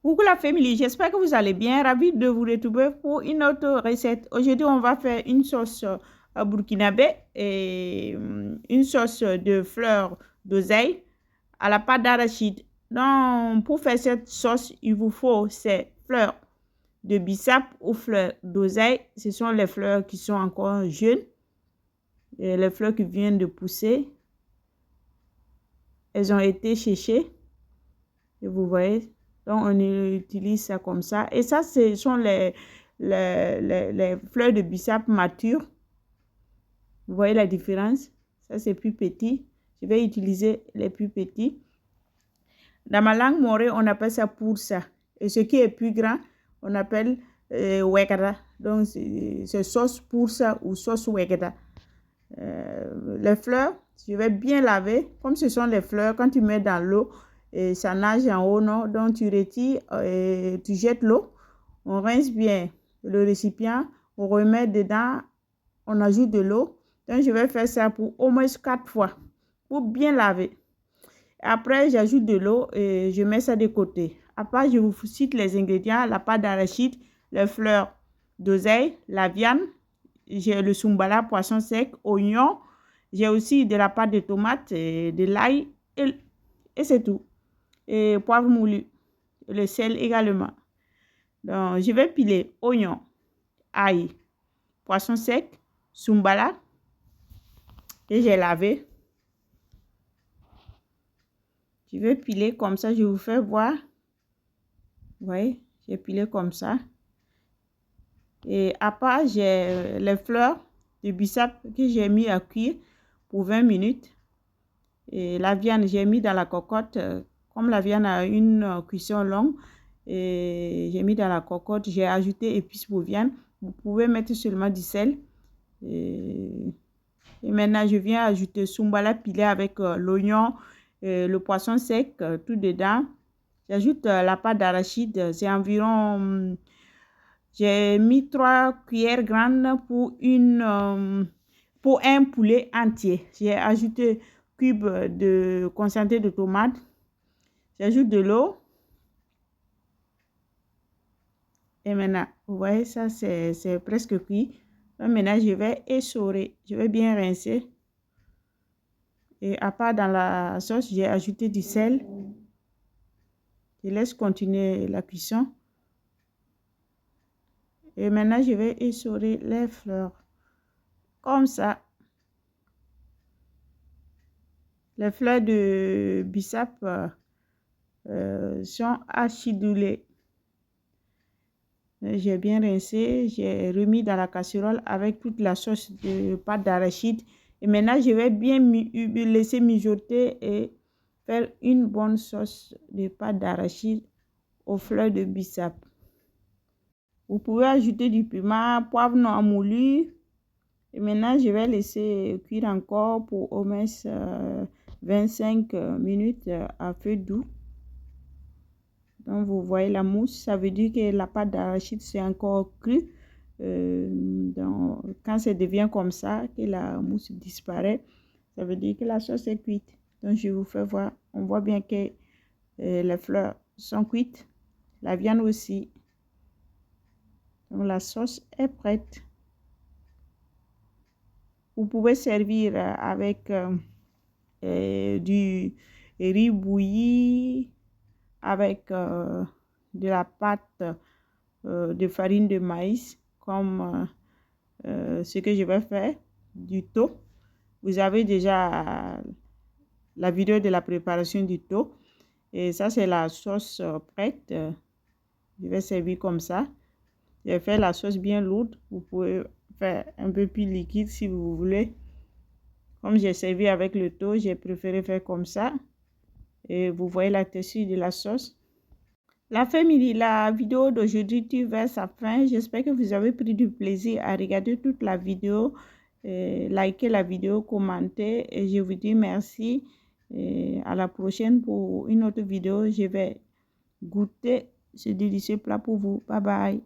Coucou la famille, j'espère que vous allez bien. Ravi de vous retrouver pour une autre recette. Aujourd'hui, on va faire une sauce burkinabé et une sauce de fleurs d'oseille à la pâte d'arachide. Donc, pour faire cette sauce, il vous faut ces fleurs de bissap ou fleurs d'oseille. Ce sont les fleurs qui sont encore jeunes, et les fleurs qui viennent de pousser. Elles ont été séchées et vous voyez. Donc, on utilise ça comme ça. Et ça, ce sont les fleurs de bissap matures. Vous voyez la différence? Ça, c'est plus petit. Je vais utiliser les plus petits. Dans ma langue morée, on appelle ça poursa. Et ce qui est plus grand, on appelle wekada. Donc, c'est sauce poursa ou sauce wekada. Les fleurs, je vais bien laver. Comme ce sont les fleurs, quand tu mets dans l'eau, et ça nage en haut, non? Donc, tu retires et tu jettes l'eau. On rince bien le récipient. On remet dedans. On ajoute de l'eau. Donc, je vais faire ça pour au moins 4 fois. Pour bien laver. Après, j'ajoute de l'eau et je mets ça de côté. Après, je vous cite les ingrédients. La pâte d'arachide, les fleurs d'oseille, la viande. J'ai le soumbala, poisson sec, oignon. J'ai aussi de la pâte de tomate, de l'ail et c'est tout. Et poivre moulu, le sel également. Donc, je vais piler oignon, ail, poisson sec, soumbala et j'ai lavé. Je vais piler comme ça, je vous fais voir. Vous voyez, j'ai pilé comme ça. Et après, j'ai les fleurs de bissap que j'ai mis à cuire pour 20 minutes. Et la viande, j'ai mis dans la cocotte. Comme la viande a une cuisson longue, et j'ai mis dans la cocotte. J'ai ajouté épices pour viande. Vous pouvez mettre seulement du sel. Et maintenant, je viens ajouter soumbala pilé avec l'oignon, le poisson sec, tout dedans. J'ajoute la pâte d'arachide. C'est environ... j'ai mis 3 cuillères grandes pour un poulet entier. J'ai ajouté cube de concentré de tomate. J'ajoute de l'eau. Et maintenant, vous voyez, ça c'est presque cuit. Donc maintenant, je vais essorer. Je vais bien rincer. Et à part dans la sauce, j'ai ajouté du sel. Je laisse continuer la cuisson. Et maintenant, je vais essorer les fleurs. Comme ça. Les fleurs de bissap sont acidulées. J'ai bien rincé. J'ai remis dans la casserole avec toute la sauce de pâte d'arachide. Et maintenant, je vais bien laisser mijoter et faire une bonne sauce de pâte d'arachide aux fleurs de bissap. Vous pouvez ajouter du piment, poivre non moulu. Et maintenant, je vais laisser cuire encore pour au moins 25 minutes à feu doux. Donc, vous voyez la mousse, ça veut dire que la pâte d'arachide, c'est encore cru. Donc, quand ça devient comme ça, que la mousse disparaît, ça veut dire que la sauce est cuite. Donc, je vous fais voir. On voit bien que les fleurs sont cuites. La viande aussi. Donc, la sauce est prête. Vous pouvez servir avec du riz bouilli, avec de la pâte de farine de maïs, comme ce que je vais faire, du thon. Vous avez déjà la vidéo de la préparation du thon. Et ça, c'est la sauce prête. Je vais servir comme ça. Je vais faire la sauce bien lourde. Vous pouvez faire un peu plus liquide si vous voulez. Comme j'ai servi avec le thon, j'ai préféré faire comme ça. Et vous voyez la texture de la sauce. La famille, la vidéo d'aujourd'hui tire vers sa fin. J'espère que vous avez pris du plaisir à regarder toute la vidéo. Likez la vidéo, commentez. Et je vous dis merci. Et à la prochaine pour une autre vidéo. Je vais goûter ce délicieux plat pour vous. Bye bye.